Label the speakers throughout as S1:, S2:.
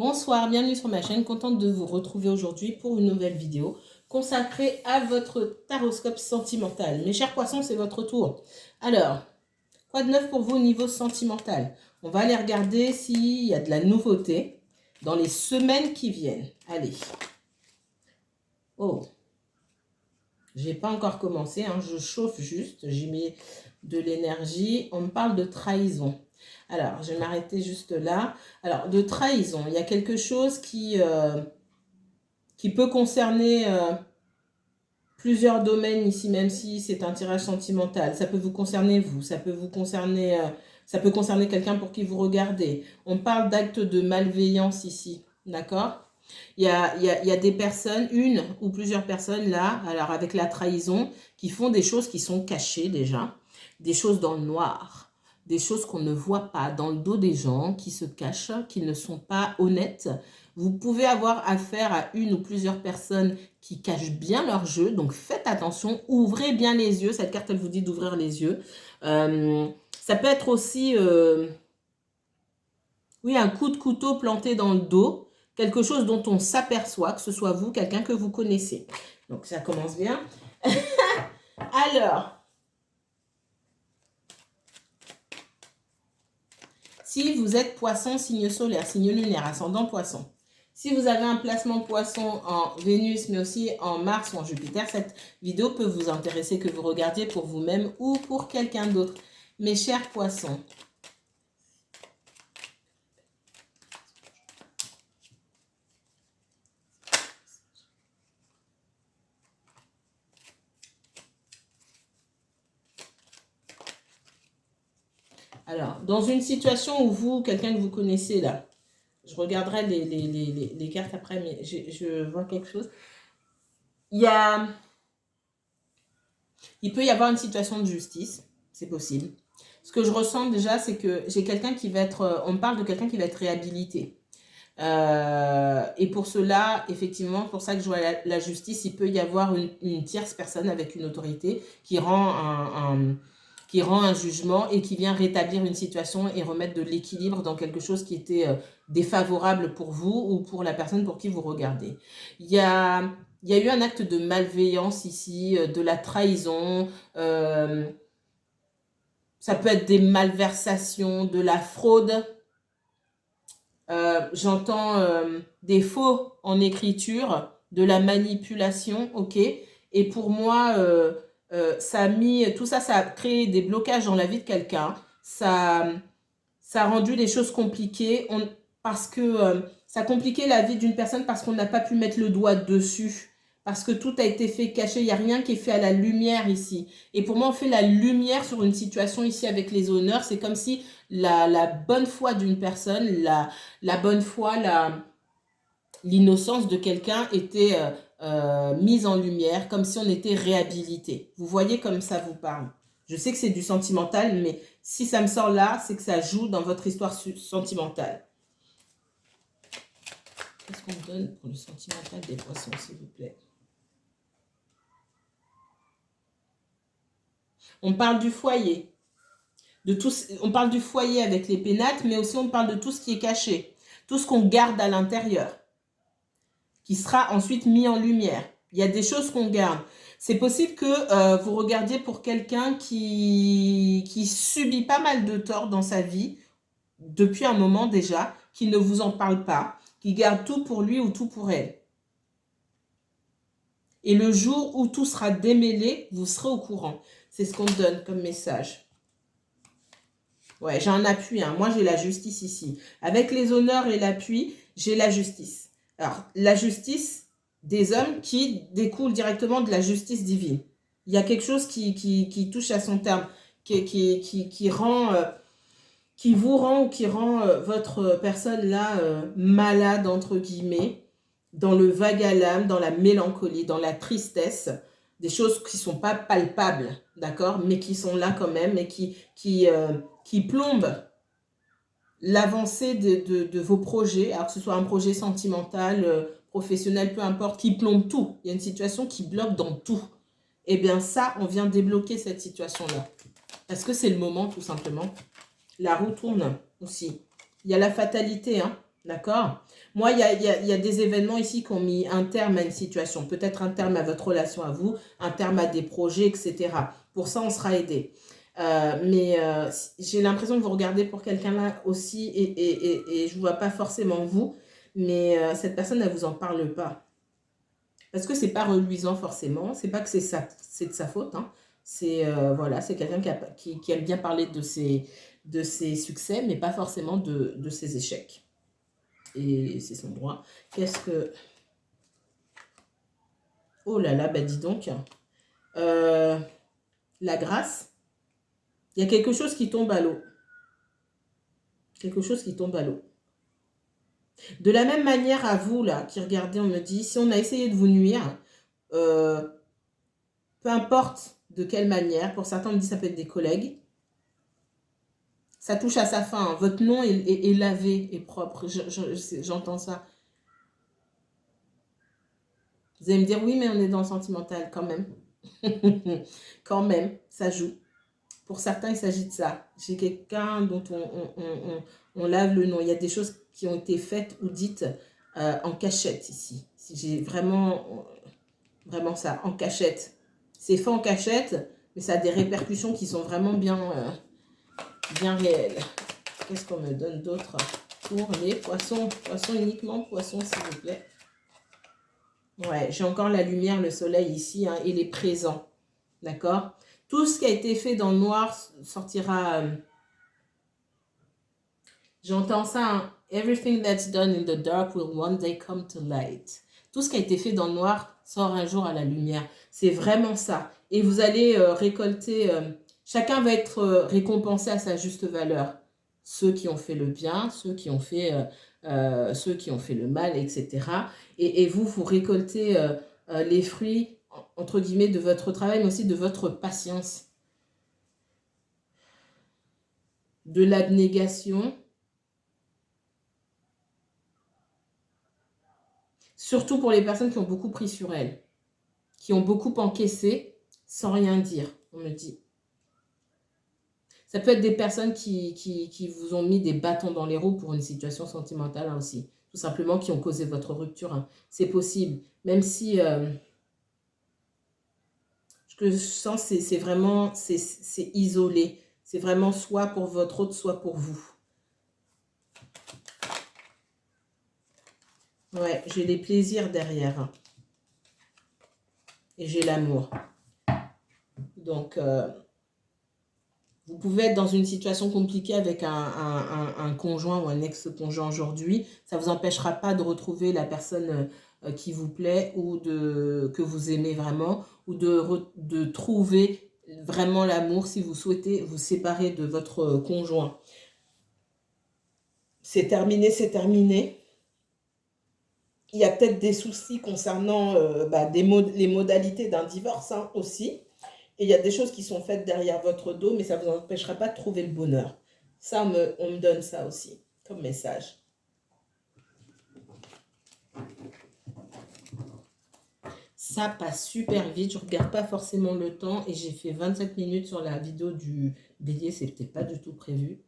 S1: Bonsoir, bienvenue sur ma chaîne, contente de vous retrouver aujourd'hui pour une nouvelle vidéo consacrée à votre taroscope sentimental. Mes chers poissons, c'est votre tour. Alors, quoi de neuf pour vous au niveau sentimental? On va aller regarder s'il y a de la nouveauté dans les semaines qui viennent. Allez. Oh, j'ai pas encore commencé, hein, je chauffe juste, j'y mets de l'énergie. On me parle de trahison. Alors, je vais m'arrêter juste là. Alors, de trahison, il y a quelque chose qui peut concerner plusieurs domaines ici, même si c'est un tirage sentimental. Ça peut vous concerner vous, ça peut vous concerner, ça peut concerner quelqu'un pour qui vous regardez. On parle d'actes de malveillance ici, d'accord? Il y a des personnes, une ou plusieurs personnes là, alors avec la trahison, qui font des choses qui sont cachées déjà, des choses dans le noir, des choses qu'on ne voit pas dans le dos des gens, qui se cachent, qui ne sont pas honnêtes. Vous pouvez avoir affaire à une ou plusieurs personnes qui cachent bien leur jeu, donc faites attention, ouvrez bien les yeux. Cette carte, elle vous dit d'ouvrir les yeux. Ça peut être aussi, oui, un coup de couteau planté dans le dos, quelque chose dont on s'aperçoit, que ce soit vous, quelqu'un que vous connaissez. Donc, ça commence bien. Alors, si vous êtes poisson, signe solaire, signe lunaire, ascendant poisson, si vous avez un placement poisson en Vénus, mais aussi en Mars ou en Jupiter, cette vidéo peut vous intéresser que vous regardiez pour vous-même ou pour quelqu'un d'autre. Mes chers poissons, alors, dans une situation où vous, quelqu'un que vous connaissez là, je regarderai les cartes après, mais je vois quelque chose. Il peut y avoir une situation de justice, c'est possible. Ce que je ressens déjà, c'est que j'ai quelqu'un qui va être, on parle de quelqu'un qui va être réhabilité. Et pour cela, effectivement, pour ça que je vois la justice, il peut y avoir une tierce personne avec une autorité qui rend un jugement et qui vient rétablir une situation et remettre de l'équilibre dans quelque chose qui était défavorable pour vous ou pour la personne pour qui vous regardez. Il y a eu un acte de malveillance ici, de la trahison, ça peut être des malversations, de la fraude. J'entends des faux en écriture, de la manipulation, ok. Et pour moi, tout ça, ça a créé des blocages dans la vie de quelqu'un. Ça a rendu les choses compliquées parce que ça a compliqué la vie d'une personne parce qu'on n'a pas pu mettre le doigt dessus. Parce que tout a été fait caché, il n'y a rien qui est fait à la lumière ici. Et pour moi, on fait la lumière sur une situation ici avec les honneurs. C'est comme si la bonne foi d'une personne, la bonne foi, l'innocence de quelqu'un était mise en lumière, comme si on était réhabilité. Vous voyez comme ça vous parle. Je sais que c'est du sentimental, mais si ça me sort là, c'est que ça joue dans votre histoire sentimentale. Qu'est-ce qu'on me donne pour le sentimental des poissons, s'il vous plaît? On parle du foyer. On parle du foyer avec les pénates, mais aussi on parle de tout ce qui est caché. Tout ce qu'on garde à l'intérieur, qui sera ensuite mis en lumière. Il y a des choses qu'on garde. C'est possible que vous regardiez pour quelqu'un qui subit pas mal de torts dans sa vie, depuis un moment déjà, qui ne vous en parle pas, qui garde tout pour lui ou tout pour elle. Et le jour où tout sera démêlé, vous serez au courant. C'est ce qu'on donne comme message. Ouais, j'ai un appui, hein. Moi, j'ai la justice ici. Avec les honneurs et l'appui, j'ai la justice. Alors, la justice des hommes qui découle directement de la justice divine. Il y a quelque chose qui touche à son terme, qui vous rend ou qui rend votre personne là malade, entre guillemets, dans le vague à l'âme, dans la mélancolie, dans la tristesse, des choses qui ne sont pas palpables, d'accord, mais qui sont là quand même et qui plombent l'avancée de vos projets, alors que ce soit un projet sentimental, professionnel, peu importe, qui plombe tout. Il y a une situation qui bloque dans tout. Eh bien ça, on vient débloquer cette situation-là. Parce que c'est le moment, tout simplement. La roue tourne aussi. Il y a la fatalité, hein. D'accord? Moi, il y a des événements ici qui ont mis un terme à une situation. Peut-être un terme à votre relation à vous, un terme à des projets, etc. Pour ça, on sera aidé. Mais j'ai l'impression que vous regardez pour quelqu'un là aussi et je ne vois pas forcément vous. Mais cette personne, elle ne vous en parle pas. Parce que c'est pas reluisant forcément. C'est pas que c'est de sa faute. Hein. C'est voilà, c'est quelqu'un qui aime bien parler de ses succès, mais pas forcément de ses échecs. Et c'est son droit. Qu'est-ce que... Oh là là, bah dis donc. La grâce. Il y a quelque chose qui tombe à l'eau. Quelque chose qui tombe à l'eau. De la même manière à vous, là, qui regardez, on me dit, si on a essayé de vous nuire, peu importe de quelle manière, pour certains, on me dit ça peut être des collègues, ça touche à sa fin. Hein. Votre nom est lavé, est propre. J'entends ça. Vous allez me dire, oui, mais on est dans le sentimental quand même. Quand même, ça joue. Pour certains, il s'agit de ça. J'ai quelqu'un dont on lave le nom. Il y a des choses qui ont été faites ou dites en cachette ici. Si j'ai vraiment ça, en cachette. C'est fait en cachette, mais ça a des répercussions qui sont vraiment bien réelles. Qu'est-ce qu'on me donne d'autre pour les poissons? Poissons uniquement, poissons s'il vous plaît. Ouais, j'ai encore la lumière, le soleil ici, hein, il est présent. D'accord? Tout ce qui a été fait dans le noir sortira. J'entends ça. Hein, everything that's done in the dark will one day come to light. Tout ce qui a été fait dans le noir sort un jour à la lumière. C'est vraiment ça. Et vous allez récolter. Chacun va être récompensé à sa juste valeur. Ceux qui ont fait le bien, ceux qui ont fait le mal, etc. Et vous récoltez les fruits, entre guillemets, de votre travail, mais aussi de votre patience, de l'abnégation, surtout pour les personnes qui ont beaucoup pris sur elles, qui ont beaucoup encaissé sans rien dire, on me dit. Ça peut être des personnes qui vous ont mis des bâtons dans les roues pour une situation sentimentale hein, aussi. Tout simplement qui ont causé votre rupture. Hein. C'est possible. Même si ce que je sens, c'est vraiment c'est isolé. C'est vraiment soit pour votre autre, soit pour vous. Ouais, j'ai les plaisirs derrière. Hein. Et j'ai l'amour. Donc... vous pouvez être dans une situation compliquée avec un conjoint ou un ex-conjoint aujourd'hui. Ça ne vous empêchera pas de retrouver la personne qui vous plaît ou que vous aimez vraiment ou de trouver vraiment l'amour si vous souhaitez vous séparer de votre conjoint. C'est terminé, c'est terminé. Il y a peut-être des soucis concernant les modalités d'un divorce hein, aussi. Et il y a des choses qui sont faites derrière votre dos, mais ça ne vous empêchera pas de trouver le bonheur. Ça, on me donne ça aussi, comme message. Ça passe super vite, je ne regarde pas forcément le temps et j'ai fait 27 minutes sur la vidéo du bélier, c'était pas du tout prévu.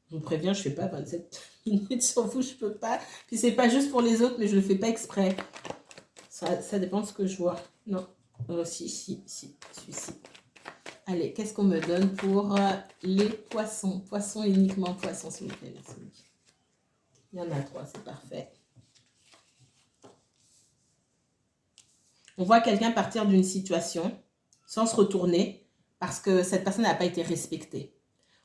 S1: Je vous préviens, je ne fais pas 27 minutes sur vous, je ne peux pas. Puis c'est pas juste pour les autres, mais je ne le fais pas exprès. Ça dépend de ce que je vois. Non, si. Allez, qu'est-ce qu'on me donne pour les poissons? Poissons uniquement, poissons, s'il vous plaît. Merci. Il y en a 3, c'est parfait. On voit quelqu'un partir d'une situation sans se retourner parce que cette personne n'a pas été respectée.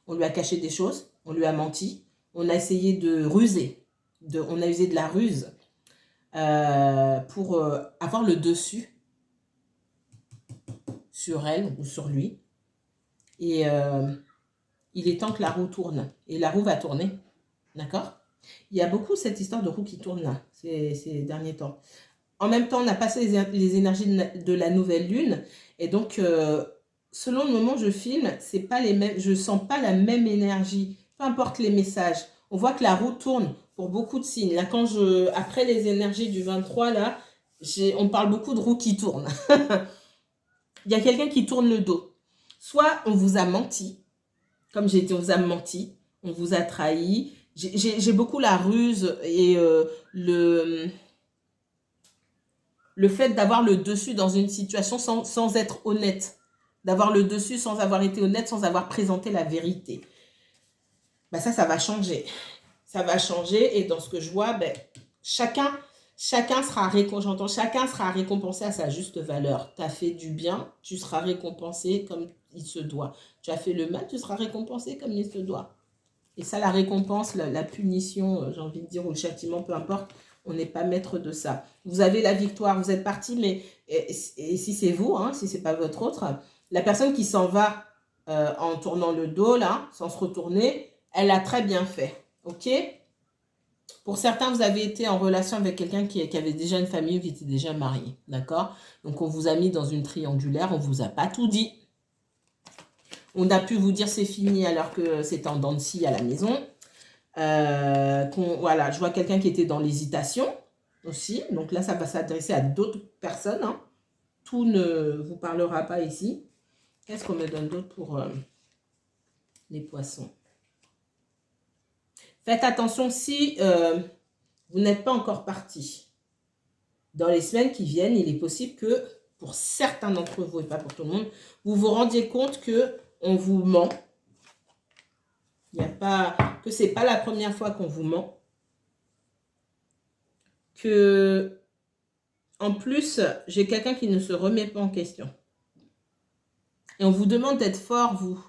S1: On lui a caché des choses, on lui a menti, on a essayé de ruser, on a usé de la ruse pour avoir le dessus sur elle ou sur lui. Et il est temps que la roue tourne. Et la roue va tourner. D'accord? Il y a beaucoup cette histoire de roue qui tourne là, ces derniers temps. En même temps, on a passé les énergies de la nouvelle lune. Et donc, selon le moment où je filme, c'est pas les mêmes, je ne sens pas la même énergie. Peu importe les messages. On voit que la roue tourne pour beaucoup de signes. Là, après les énergies du 23, là, on parle beaucoup de roue qui tourne. Il y a quelqu'un qui tourne le dos. Soit on vous a menti. Comme j'ai dit, on vous a menti. On vous a trahi. J'ai beaucoup la ruse et le fait d'avoir le dessus dans une situation sans être honnête. D'avoir le dessus sans avoir été honnête, sans avoir présenté la vérité. Ben ça va changer. Ça va changer et dans ce que je vois, ben, chacun sera récompensé à sa juste valeur. Tu as fait du bien, tu seras récompensé comme il se doit. Tu as fait le mal, tu seras récompensé comme il se doit. Et ça, la récompense, la punition, j'ai envie de dire, ou le châtiment, peu importe, on n'est pas maître de ça. Vous avez la victoire, vous êtes parti, mais et si c'est vous, hein, si c'est pas votre autre, la personne qui s'en va en tournant le dos, là, sans se retourner, elle a très bien fait. OK? Pour certains, vous avez été en relation avec quelqu'un qui avait déjà une famille ou qui était déjà marié. D'accord? Donc, on vous a mis dans une triangulaire, on ne vous a pas tout dit. On a pu vous dire c'est fini alors que c'était en dents de scie à la maison. Voilà, je vois quelqu'un qui était dans l'hésitation aussi. Donc là, ça va s'adresser à d'autres personnes. Hein. Tout ne vous parlera pas ici. Qu'est-ce qu'on me donne d'autre pour les poissons? Faites attention si vous n'êtes pas encore parti. Dans les semaines qui viennent, il est possible que, pour certains d'entre vous et pas pour tout le monde, vous vous rendiez compte qu'on vous ment. Que ce n'est pas la première fois qu'on vous ment. Que, en plus, j'ai quelqu'un qui ne se remet pas en question. Et on vous demande d'être fort, vous.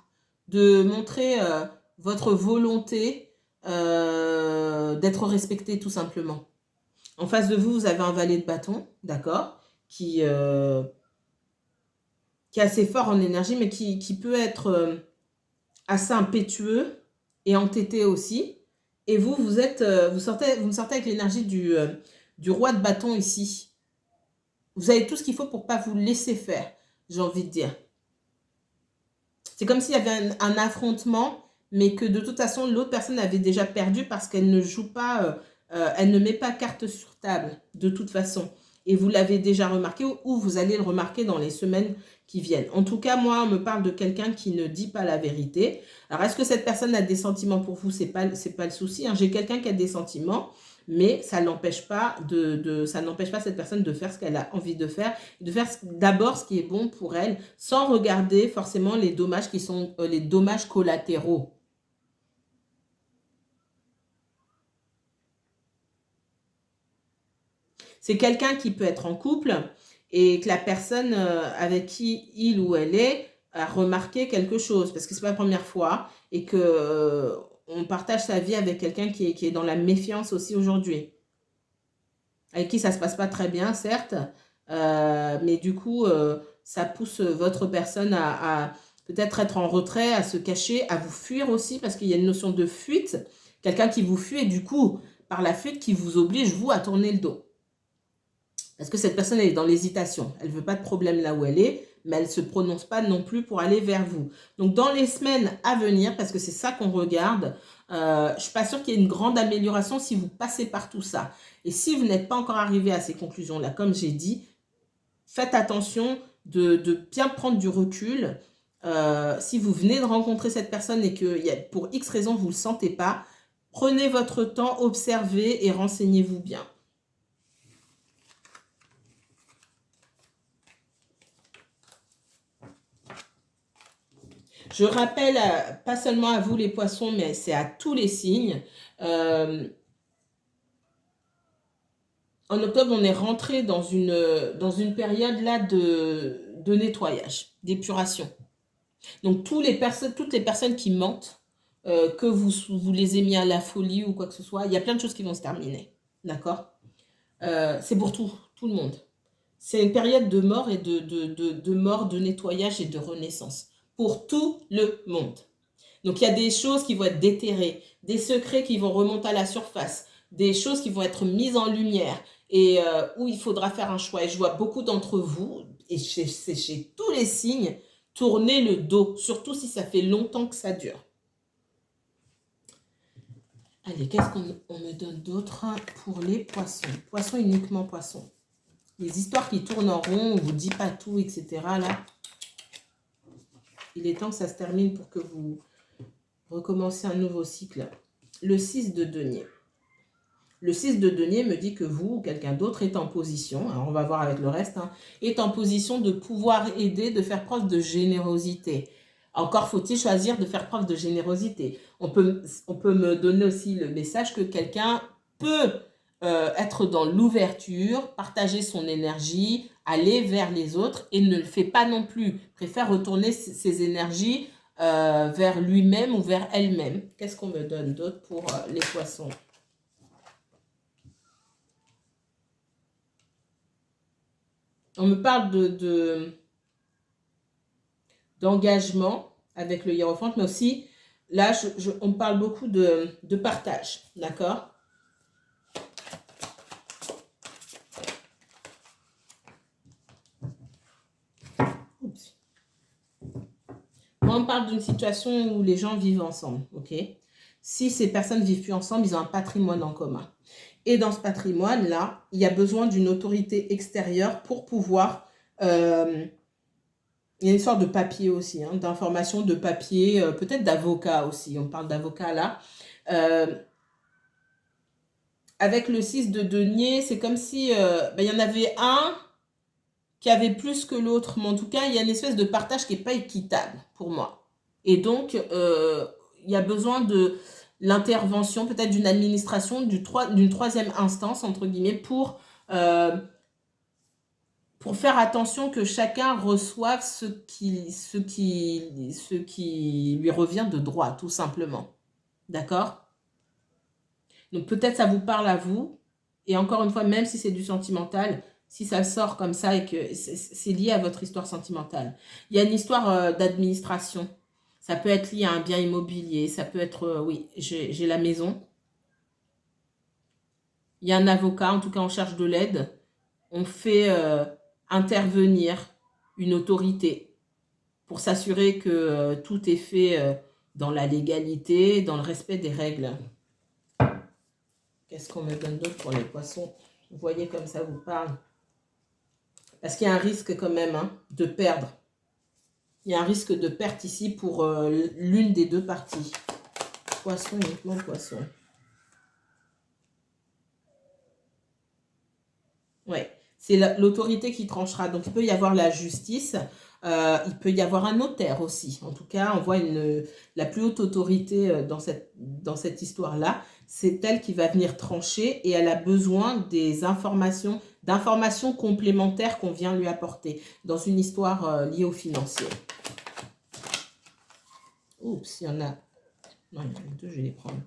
S1: De montrer votre volonté d'être respecté, tout simplement. En face de vous, vous avez un valet de bâton, d'accord, qui est assez fort en énergie, mais qui peut être assez impétueux et entêté aussi. Et vous me sortez avec l'énergie du roi de bâton ici. Vous avez tout ce qu'il faut pour ne pas vous laisser faire, j'ai envie de dire. C'est comme s'il y avait un affrontement, mais que de toute façon, l'autre personne avait déjà perdu parce qu'elle ne joue pas, elle ne met pas carte sur table, de toute façon. Et vous l'avez déjà remarqué ou vous allez le remarquer dans les semaines qui viennent. En tout cas, moi, on me parle de quelqu'un qui ne dit pas la vérité. Alors, est-ce que cette personne a des sentiments pour vous? C'est pas le souci. Hein. J'ai quelqu'un qui a des sentiments, mais ça n'empêche pas cette personne de faire ce qu'elle a envie de faire d'abord ce qui est bon pour elle, sans regarder forcément les dommages qui sont les dommages collatéraux. C'est quelqu'un qui peut être en couple et que la personne avec qui il ou elle est a remarqué quelque chose, parce que c'est pas la première fois, et que on partage sa vie avec quelqu'un qui est dans la méfiance aussi aujourd'hui. Avec qui ça se passe pas très bien, certes, mais du coup, ça pousse votre personne à peut-être être en retrait, à se cacher, à vous fuir aussi, parce qu'il y a une notion de fuite. Quelqu'un qui vous fuit et du coup, par la fuite, qui vous oblige, vous, à tourner le dos. Parce que cette personne, elle est dans l'hésitation. Elle ne veut pas de problème là où elle est, mais elle ne se prononce pas non plus pour aller vers vous. Donc, dans les semaines à venir, parce que c'est ça qu'on regarde, je ne suis pas sûre qu'il y ait une grande amélioration si vous passez par tout ça. Et si vous n'êtes pas encore arrivé à ces conclusions-là, comme j'ai dit, faites attention de bien prendre du recul. Si vous venez de rencontrer cette personne et que pour X raison, vous ne le sentez pas, prenez votre temps, observez et renseignez-vous bien. Je rappelle, pas seulement à vous les poissons, mais c'est à tous les signes. En octobre, on est rentré dans une période là de nettoyage, d'épuration. Donc, toutes les personnes qui mentent, que vous les ayez mis à la folie ou quoi que ce soit, il y a plein de choses qui vont se terminer. D'accord? C'est pour tout le monde. C'est une période de mort et de mort, de nettoyage et de renaissance. Pour tout le monde. Donc, il y a des choses qui vont être déterrées, des secrets qui vont remonter à la surface, des choses qui vont être mises en lumière et où il faudra faire un choix. Et je vois beaucoup d'entre vous, et c'est chez tous les signes, tourner le dos, surtout si ça fait longtemps que ça dure. Allez, qu'est-ce qu'on me donne d'autre pour les poissons? Poissons, uniquement poissons. Les histoires qui tournent en rond, on ne vous dit pas tout, etc. Là, il est temps que ça se termine pour que vous recommencez un nouveau cycle. le 6 de denier. Le 6 de denier me dit que vous ou quelqu'un d'autre est en position, alors on va voir avec le reste, hein, est en position de pouvoir aider, de faire preuve de générosité. Encore faut-il choisir de faire preuve de générosité. On peut me donner aussi le message que quelqu'un peut être dans l'ouverture, partager son énergie, aller vers les autres et ne le fait pas non plus. Préfère retourner ses énergies vers lui-même ou vers elle-même. Qu'est-ce qu'on me donne d'autre pour les poissons ? On me parle d'engagement avec le hiérophante, mais aussi, là, on me parle beaucoup de partage, d'accord ? Oups. Moi, on me parle d'une situation où les gens vivent ensemble, ok ? Si ces personnes ne vivent plus ensemble, ils ont un patrimoine en commun. Et dans ce patrimoine-là, il y a besoin d'une autorité extérieure pour pouvoir... il y a une sorte de papier aussi, hein, d'information, de papier, peut-être d'avocat aussi. On parle d'avocat là. Avec le 6 de denier, c'est comme si il y en avait un qui avait plus que l'autre. Mais en tout cas, il y a une espèce de partage qui n'est pas équitable pour moi. Et donc, il y a besoin de l'intervention peut-être d'une administration, d'une troisième instance, entre guillemets, pour faire attention que chacun reçoive ce qui lui revient de droit, tout simplement. D'accord ? Donc peut-être ça vous parle à vous. Et encore une fois, même si c'est du sentimental, si ça sort comme ça et que c'est lié à votre histoire sentimentale. Il y a une histoire d'administration. Ça peut être lié à un bien immobilier. Ça peut être, oui, j'ai la maison. Il y a un avocat, en tout cas on cherche de l'aide. On fait intervenir une autorité pour s'assurer que tout est fait dans la légalité, dans le respect des règles. Qu'est-ce qu'on me donne d'autre pour les poissons? Vous voyez comme ça vous parle. Parce qu'il y a un risque quand même de perdre. Il y a un risque de perte ici pour l'une des deux parties. Poisson, uniquement poisson. Ouais, c'est l'autorité qui tranchera. Donc, il peut y avoir la justice. Il peut y avoir un notaire aussi. En tout cas, on voit la plus haute autorité dans cette histoire-là. C'est elle qui va venir trancher et elle a besoin d'informations complémentaires qu'on vient lui apporter dans une histoire liée au financier. Oups, il y en a... Non, il y en a deux, je vais les prendre.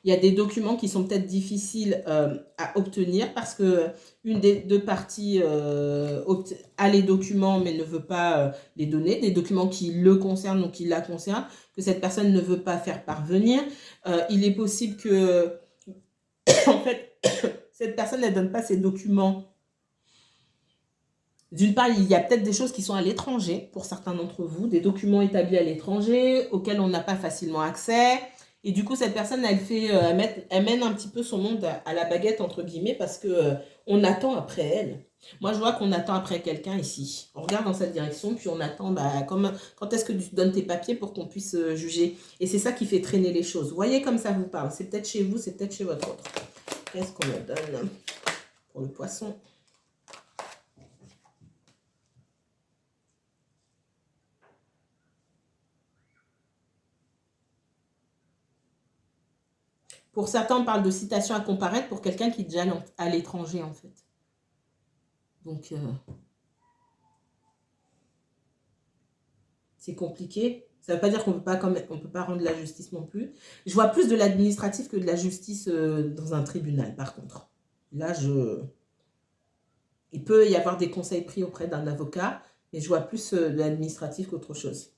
S1: Il y a des documents qui sont peut-être difficiles à obtenir parce que une des deux parties a les documents mais ne veut pas les donner, des documents qui le concernent ou qui la concernent, que cette personne ne veut pas faire parvenir. Il est possible que, en fait, cette personne ne donne pas ces documents. D'une part, il y a peut-être des choses qui sont à l'étranger pour certains d'entre vous, des documents établis à l'étranger auxquels on n'a pas facilement accès. Et du coup, cette personne, elle mène un petit peu son monde à la baguette, entre guillemets, parce que on attend après elle. Moi, je vois qu'on attend après quelqu'un ici. On regarde dans cette direction, puis on attend, quand est-ce que tu donnes tes papiers pour qu'on puisse juger. Et c'est ça qui fait traîner les choses. Vous voyez comme ça vous parle. C'est peut-être chez vous, c'est peut-être chez votre autre. Qu'est-ce qu'on me donne pour le poisson ? Pour certains, on parle de citation à comparaître pour quelqu'un qui est déjà à l'étranger, en fait. Donc, c'est compliqué. Ça ne veut pas dire qu'on ne peut pas rendre la justice non plus. Je vois plus de l'administratif que de la justice dans un tribunal, par contre. Là, il peut y avoir des conseils pris auprès d'un avocat, mais je vois plus de l'administratif qu'autre chose.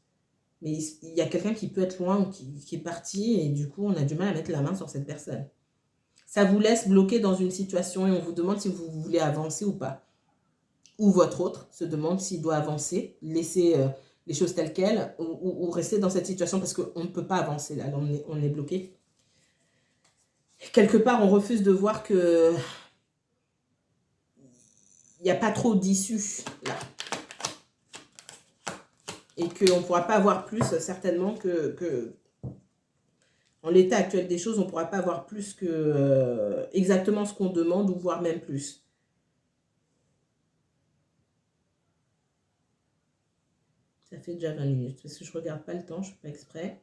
S1: Mais il y a quelqu'un qui peut être loin ou qui est parti et du coup, on a du mal à mettre la main sur cette personne. Ça vous laisse bloqué dans une situation et on vous demande si vous voulez avancer ou pas. Ou votre autre se demande s'il doit avancer, laisser les choses telles quelles ou rester dans cette situation parce qu'on ne peut pas avancer là, on est bloqué. Quelque part, on refuse de voir que il n'y a pas trop d'issue là. Et qu'on ne pourra pas avoir plus certainement que En l'état actuel des choses, on ne pourra pas avoir plus que exactement ce qu'on demande, ou voire même plus. Ça fait déjà 20 minutes, parce que je ne regarde pas le temps, je ne fais pas exprès.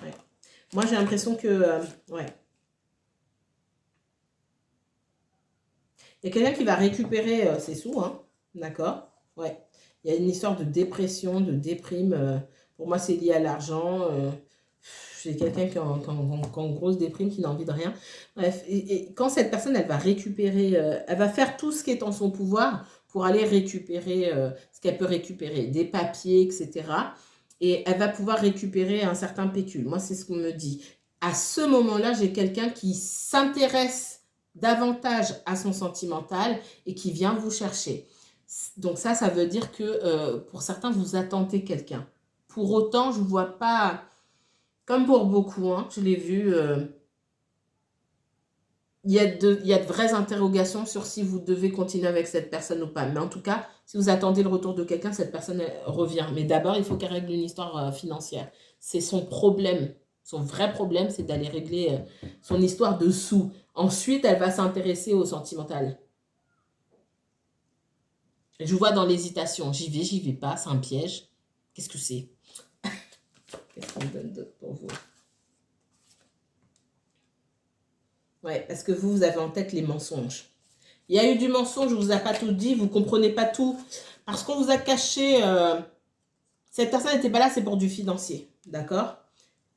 S1: Ouais. Moi, j'ai l'impression que... ouais. Il y a quelqu'un qui va récupérer ses sous, hein. D'accord? Ouais. Il y a une histoire de dépression, de déprime. Pour moi, c'est lié à l'argent. C'est quelqu'un qui est en grosse déprime, qui n'a envie de rien. Bref, et quand cette personne, elle va récupérer, elle va faire tout ce qui est en son pouvoir pour aller récupérer ce qu'elle peut récupérer, des papiers, etc. Et elle va pouvoir récupérer un certain pécule. Moi, c'est ce qu'on me dit. À ce moment-là, j'ai quelqu'un qui s'intéresse davantage à son sentimental et qui vient vous chercher. Donc ça veut dire que pour certains, vous attendez quelqu'un. Pour autant, je ne vois pas, comme pour beaucoup, hein, je l'ai vu, il y a de vraies interrogations sur si vous devez continuer avec cette personne ou pas. Mais en tout cas, si vous attendez le retour de quelqu'un, cette personne revient. Mais d'abord, il faut qu'elle règle une histoire financière. C'est son problème. Son vrai problème, c'est d'aller régler son histoire de sous. Ensuite, elle va s'intéresser au sentimental. Je vois dans l'hésitation. J'y vais pas, c'est un piège. Qu'est-ce que c'est? Qu'est-ce qu'on me donne d'autre pour vous? Ouais, parce que vous avez en tête les mensonges. Il y a eu du mensonge, on ne vous a pas tout dit, vous ne comprenez pas tout. Parce qu'on vous a caché... cette personne n'était pas là, c'est pour du financier. D'accord?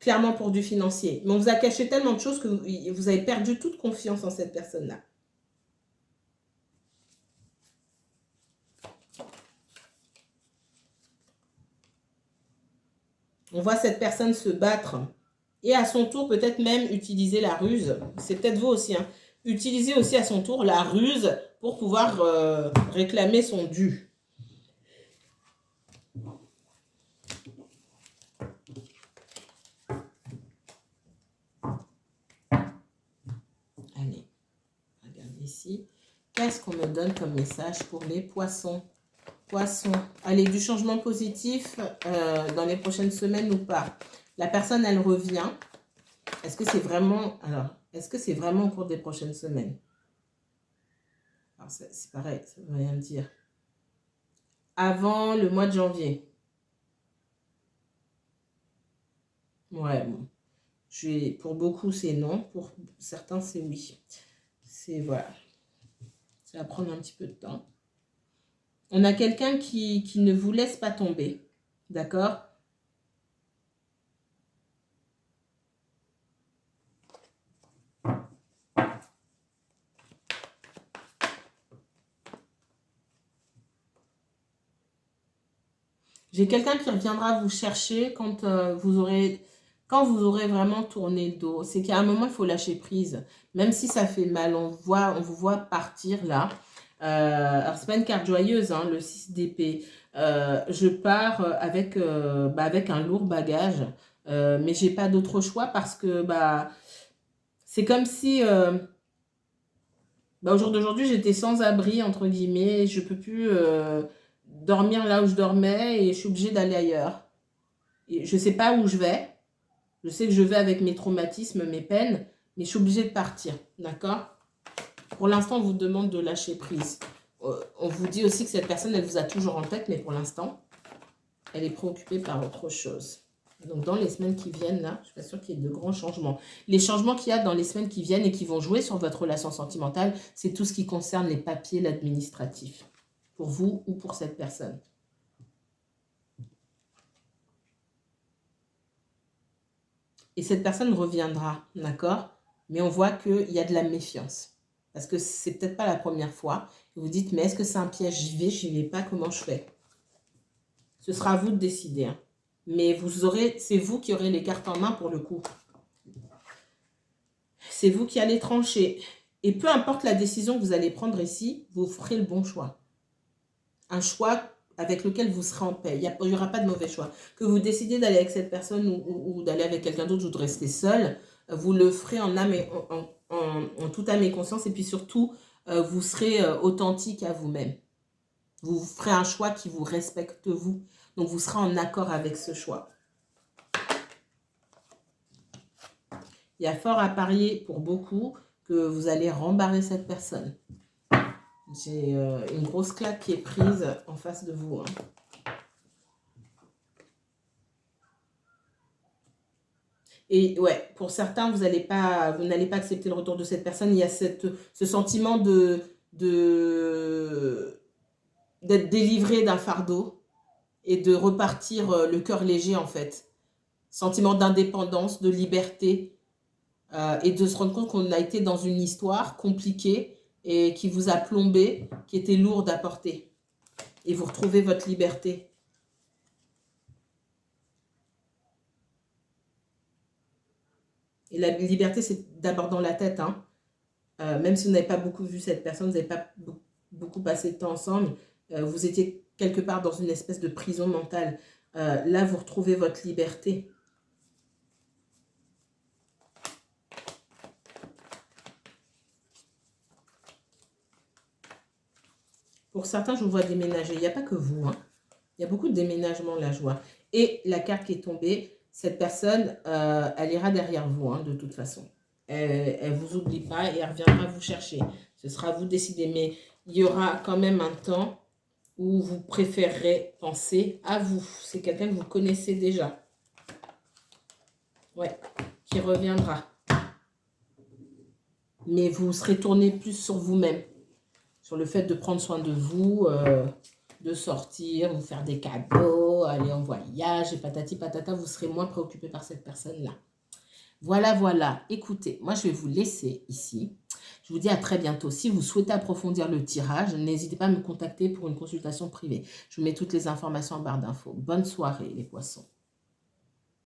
S1: Clairement pour du financier. Mais on vous a caché tellement de choses que vous avez perdu toute confiance en cette personne-là. On voit cette personne se battre et à son tour peut-être même utiliser la ruse. C'est peut-être vous aussi. Hein. Utiliser aussi à son tour la ruse pour pouvoir réclamer son dû. Allez, regardez ici. Qu'est-ce qu'on me donne comme message pour les poissons? Poissons. Allez, du changement positif dans les prochaines semaines ou pas? La personne, elle revient. Est-ce que c'est vraiment... Alors, est-ce que c'est vraiment au cours des prochaines semaines? Alors, c'est pareil, ça ne veut rien dire. Avant le mois de janvier. Ouais, bon. Pour beaucoup, c'est non. Pour certains, c'est oui. C'est... Voilà. Ça va prendre un petit peu de temps. On a quelqu'un qui ne vous laisse pas tomber. D'accord? J'ai quelqu'un qui reviendra vous chercher quand vous aurez vraiment tourné le dos. C'est qu'à un moment, il faut lâcher prise. Même si ça fait mal, on vous voit partir là. Alors, c'est pas une carte joyeuse, hein, le 6 d'épée. Je pars avec un lourd bagage. Mais j'ai pas d'autre choix parce que c'est comme si... au jour d'aujourd'hui, j'étais sans abri, entre guillemets. Je peux plus dormir là où je dormais et je suis obligée d'aller ailleurs. Et je ne sais pas où je vais. Je sais que je vais avec mes traumatismes, mes peines, mais je suis obligée de partir. D'accord? Pour l'instant, on vous demande de lâcher prise. On vous dit aussi que cette personne, elle vous a toujours en tête, mais pour l'instant, elle est préoccupée par autre chose. Donc, dans les semaines qui viennent, là, je ne suis pas sûre qu'il y ait de grands changements. Les changements qu'il y a dans les semaines qui viennent et qui vont jouer sur votre relation sentimentale, c'est tout ce qui concerne les papiers, l'administratif. Pour vous ou pour cette personne. Et cette personne reviendra, d'accord? Mais on voit qu'il y a de la méfiance. Parce que c'est peut-être pas la première fois. Vous dites, mais est-ce que c'est un piège? J'y vais pas, comment je fais? Ce sera à vous de décider. Hein. Mais c'est vous qui aurez les cartes en main pour le coup. C'est vous qui allez trancher. Et peu importe la décision que vous allez prendre ici, vous ferez le bon choix. Un choix avec lequel vous serez en paix. Il n'y aura pas de mauvais choix. Que vous décidez d'aller avec cette personne ou d'aller avec quelqu'un d'autre ou de rester seul, vous le ferez en âme et en toute âme et conscience. Et puis surtout, vous serez authentique à vous-même. Vous ferez un choix qui vous respecte vous. Donc, vous serez en accord avec ce choix. Il y a fort à parier pour beaucoup que vous allez rembarrer cette personne. J'ai une grosse claque qui est prise en face de vous. Hein. Et ouais, pour certains, vous n'allez pas accepter le retour de cette personne. Il y a ce sentiment d'être délivré d'un fardeau et de repartir le cœur léger en fait. Sentiment d'indépendance, de liberté et de se rendre compte qu'on a été dans une histoire compliquée et qui vous a plombé, qui était lourde à porter. Et vous retrouvez votre liberté. Et la liberté, c'est d'abord dans la tête. Hein. Même si vous n'avez pas beaucoup vu cette personne, vous n'avez pas beaucoup passé de temps ensemble, vous étiez quelque part dans une espèce de prison mentale. Là, vous retrouvez votre liberté. Pour certains, je vous vois déménager. Il n'y a pas que vous. Hein. Il y a beaucoup de déménagements, la joie. Et la carte qui est tombée, cette personne, elle ira derrière vous, hein, de toute façon. Elle ne vous oublie pas et elle reviendra vous chercher. Ce sera à vous de décider. Mais il y aura quand même un temps où vous préférerez penser à vous. C'est quelqu'un que vous connaissez déjà. Ouais, qui reviendra. Mais vous serez tourné plus sur vous-même. Sur le fait de prendre soin de vous, de sortir, vous faire des cadeaux, aller en voyage et patati patata, vous serez moins préoccupé par cette personne-là. Voilà, voilà. Écoutez, moi, je vais vous laisser ici. Je vous dis à très bientôt. Si vous souhaitez approfondir le tirage, n'hésitez pas à me contacter pour une consultation privée. Je vous mets toutes les informations en barre d'infos. Bonne soirée, les poissons.